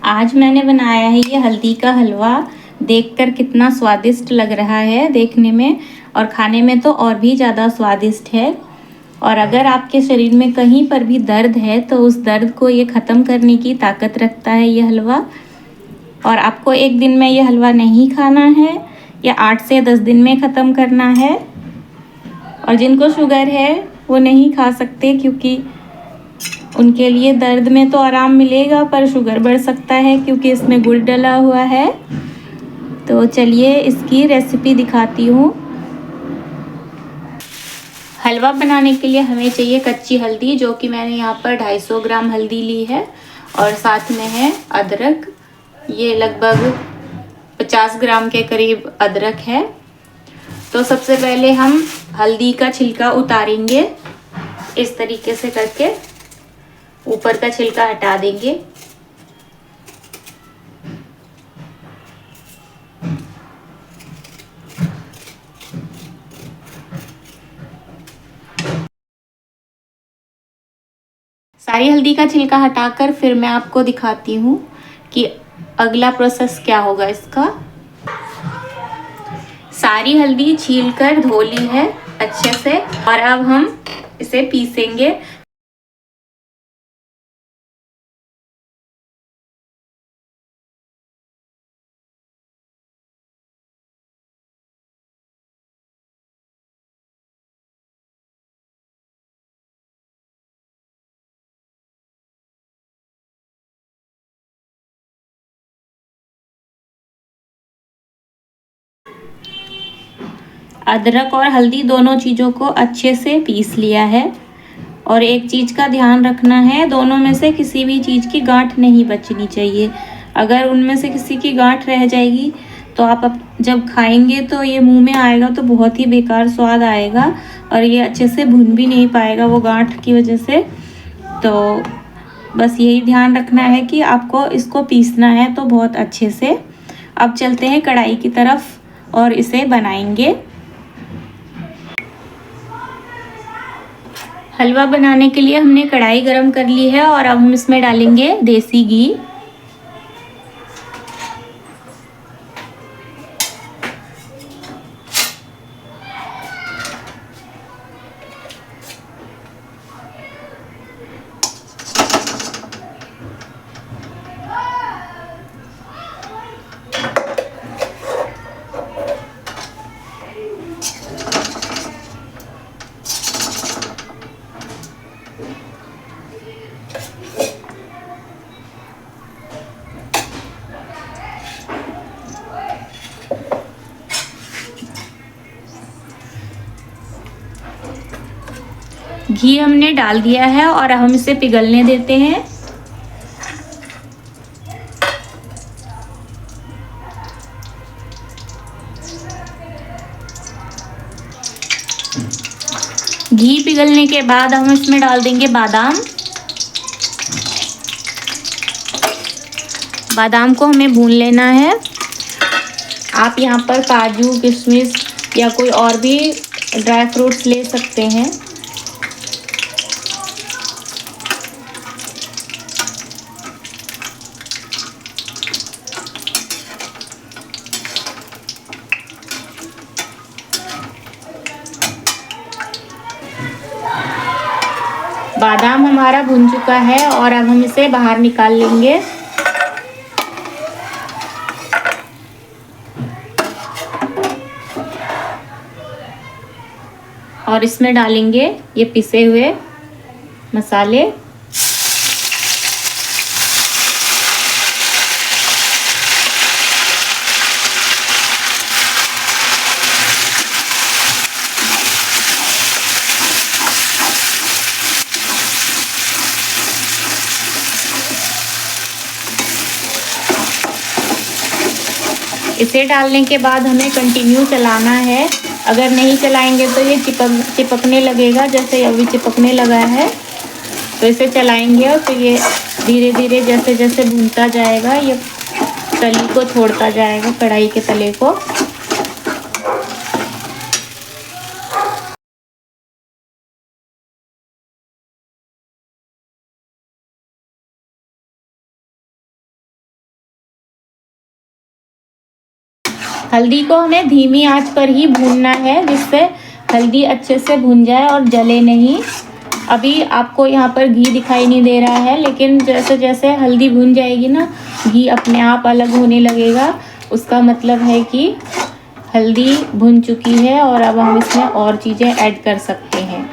आज मैंने बनाया है ये हल्दी का हलवा। देखकर कितना स्वादिष्ट लग रहा है देखने में, और खाने में तो और भी ज़्यादा स्वादिष्ट है। और अगर आपके शरीर में कहीं पर भी दर्द है तो उस दर्द को ये ख़त्म करने की ताकत रखता है ये हलवा। और आपको एक दिन में ये हलवा नहीं खाना है, या 8 से 10 दिन में ख़त्म करना है। और जिनको शुगर है वो नहीं खा सकते, क्योंकि उनके लिए दर्द में तो आराम मिलेगा पर शुगर बढ़ सकता है क्योंकि इसमें गुड़ डला हुआ है। तो चलिए इसकी रेसिपी दिखाती हूँ। हलवा बनाने के लिए हमें चाहिए कच्ची हल्दी, जो कि मैंने यहाँ पर 250 ग्राम हल्दी ली है। और साथ में है अदरक, ये लगभग 50 ग्राम के करीब अदरक है। तो सबसे पहले हम हल्दी का छिलका उतारेंगे, इस तरीके से करके ऊपर का छिलका हटा देंगे। सारी हल्दी का छिलका हटाकर फिर मैं आपको दिखाती हूँ कि अगला प्रोसेस क्या होगा इसका। सारी हल्दी छीलकर धो ली है अच्छे से, और अब हम इसे पीसेंगे। अदरक और हल्दी दोनों चीज़ों को अच्छे से पीस लिया है। और एक चीज़ का ध्यान रखना है, दोनों में से किसी भी चीज़ की गांठ नहीं बचनी चाहिए। अगर उनमें से किसी की गांठ रह जाएगी तो आप जब खाएंगे तो ये मुंह में आएगा तो बहुत ही बेकार स्वाद आएगा, और ये अच्छे से भुन भी नहीं पाएगा वो गांठ की वजह से। तो बस यही ध्यान रखना है कि आपको इसको पीसना है तो बहुत अच्छे से। अब चलते हैं कढ़ाई की तरफ और इसे बनाएंगे। हलवा बनाने के लिए हमने कढ़ाई गरम कर ली है, और अब हम इसमें डालेंगे देसी घी। घी हमने डाल दिया है और हम इसे पिघलने देते हैं। घी पिघलने के बाद हम इसमें डाल देंगे बादाम। बादाम को हमें भून लेना है। आप यहाँ पर काजू, किशमिश या कोई और भी ड्राई फ्रूट्स ले सकते हैं। बादाम हमारा भुन चुका है और अब हम इसे बाहर निकाल लेंगे। और इसमें डालेंगे ये पिसे हुए मसाले। इसे डालने के बाद हमें कंटिन्यू चलाना है। अगर नहीं चलाएंगे तो ये चिपकने लगेगा, जैसे अभी चिपकने लगा है। तो इसे चलाएंगे और फिर ये धीरे धीरे जैसे जैसे भूनता जाएगा, ये तली को छोड़ता जाएगा, कढ़ाई के तले को। हल्दी को हमें धीमी आंच पर ही भूनना है, जिससे हल्दी अच्छे से भुन जाए और जले नहीं। अभी आपको यहाँ पर घी दिखाई नहीं दे रहा है, लेकिन जैसे जैसे हल्दी भुन जाएगी ना, घी अपने आप अलग होने लगेगा। उसका मतलब है कि हल्दी भुन चुकी है और अब हम इसमें और चीज़ें ऐड कर सकते हैं।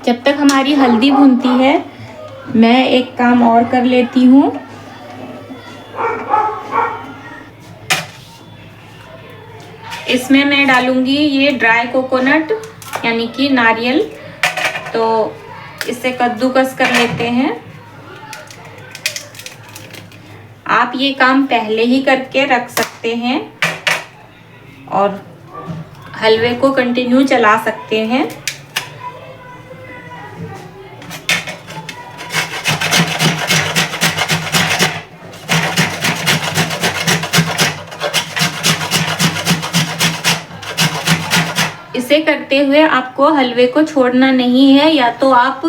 जब तक हमारी हल्दी भुनती है, मैं एक काम और कर लेती हूँ। इसमें मैं डालूंगी ये ड्राई कोकोनट यानी कि नारियल, तो इसे कद्दूकस कर लेते हैं। आप ये काम पहले ही करके रख सकते हैं और हलवे को कंटिन्यू चला सकते हैं। इसे करते हुए आपको हलवे को छोड़ना नहीं है। या तो आप,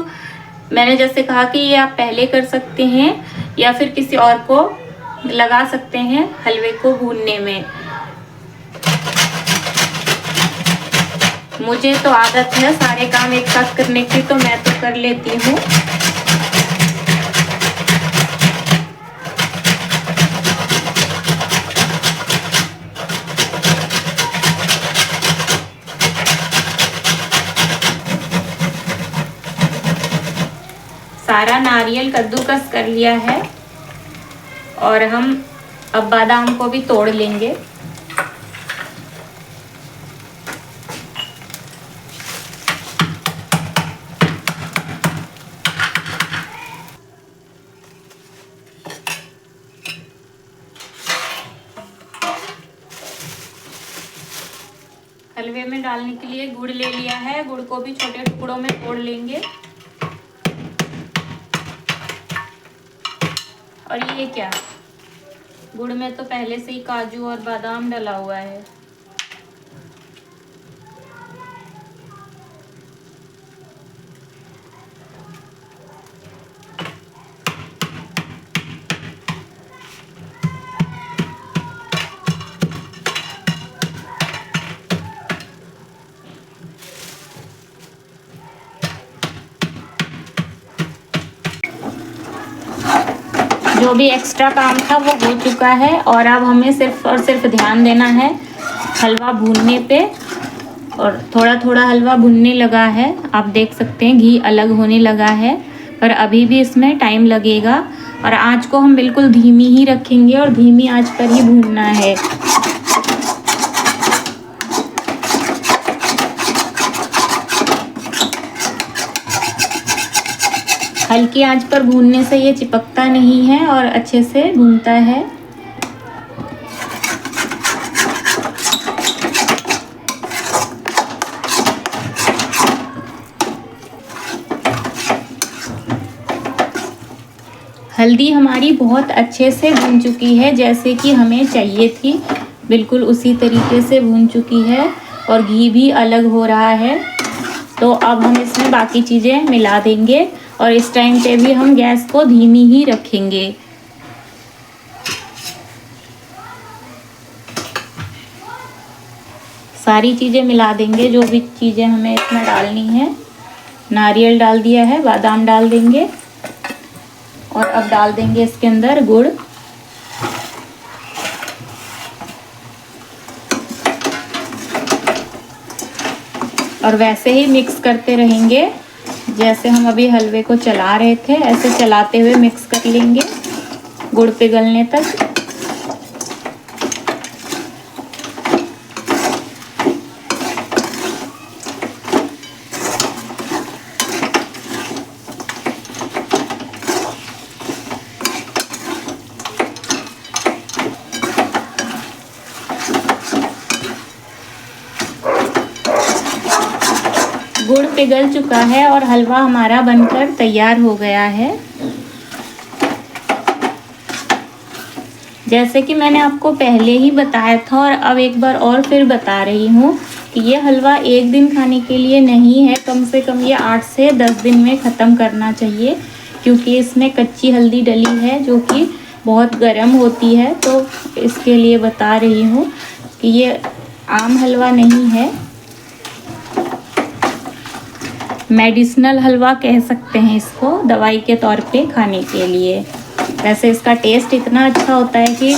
मैंने जैसे कहा कि ये आप पहले कर सकते हैं या फिर किसी और को लगा सकते हैं हलवे को भूनने में। मुझे तो आदत है सारे काम एक साथ करने की, तो मैं तो कर लेती हूँ। सारा नारियल कद्दूकस कर लिया है और हम अब बादाम को भी तोड़ लेंगे। हलवे में डालने के लिए गुड़ ले लिया है, गुड़ को भी छोटे टुकड़ों में तोड़ लेंगे। और ये क्या, गुड़ में तो पहले से ही काजू और बादाम डला हुआ है। जो भी एक्स्ट्रा काम था वो हो चुका है और अब हमें सिर्फ और सिर्फ ध्यान देना है हलवा भूनने पे। और थोड़ा थोड़ा हलवा भुनने लगा है, आप देख सकते हैं घी अलग होने लगा है, पर अभी भी इसमें टाइम लगेगा। और आंच को हम बिल्कुल धीमी ही रखेंगे और धीमी आंच पर ही भूनना है। हल्की आंच पर भूनने से ये चिपकता नहीं है और अच्छे से भूनता है। हल्दी हमारी बहुत अच्छे से भून चुकी है, जैसे कि हमें चाहिए थी, बिल्कुल उसी तरीके से भून चुकी है और घी भी अलग हो रहा है। तो अब हम इसमें बाकी चीज़ें मिला देंगे और इस टाइम पे भी हम गैस को धीमी ही रखेंगे। सारी चीज़ें मिला देंगे, जो भी चीज़ें हमें इसमें डालनी है। नारियल डाल दिया है, बादाम डाल देंगे और अब डाल देंगे इसके अंदर गुड़। और वैसे ही मिक्स करते रहेंगे, जैसे हम अभी हलवे को चला रहे थे, ऐसे चलाते हुए मिक्स कर लेंगे गुड़ पिघलने तक। गुड़ पिघल चुका है और हलवा हमारा बनकर तैयार हो गया है। जैसे कि मैंने आपको पहले ही बताया था और अब एक बार और फिर बता रही हूँ कि ये हलवा एक दिन खाने के लिए नहीं है, कम से कम ये 8 से 10 दिन में ख़त्म करना चाहिए, क्योंकि इसमें कच्ची हल्दी डली है जो कि बहुत गर्म होती है। तो इसके लिए बता रही हूँ कि ये आम हलवा नहीं है, मेडिसिनल हलवा कह सकते हैं इसको, दवाई के तौर पे खाने के लिए। वैसे इसका टेस्ट इतना अच्छा होता है कि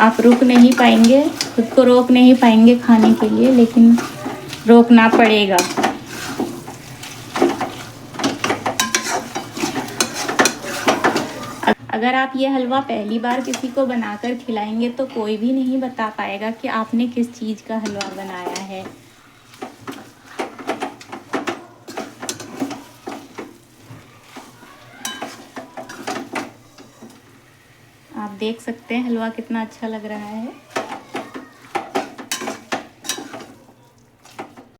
आप रुक नहीं पाएंगे, खुद को रोक नहीं पाएंगे खाने के लिए, लेकिन रोकना पड़ेगा। अगर आप ये हलवा पहली बार किसी को बनाकर खिलाएंगे तो कोई भी नहीं बता पाएगा कि आपने किस चीज़ का हलवा बनाया है। आप देख सकते हैं हलवा कितना अच्छा लग रहा है।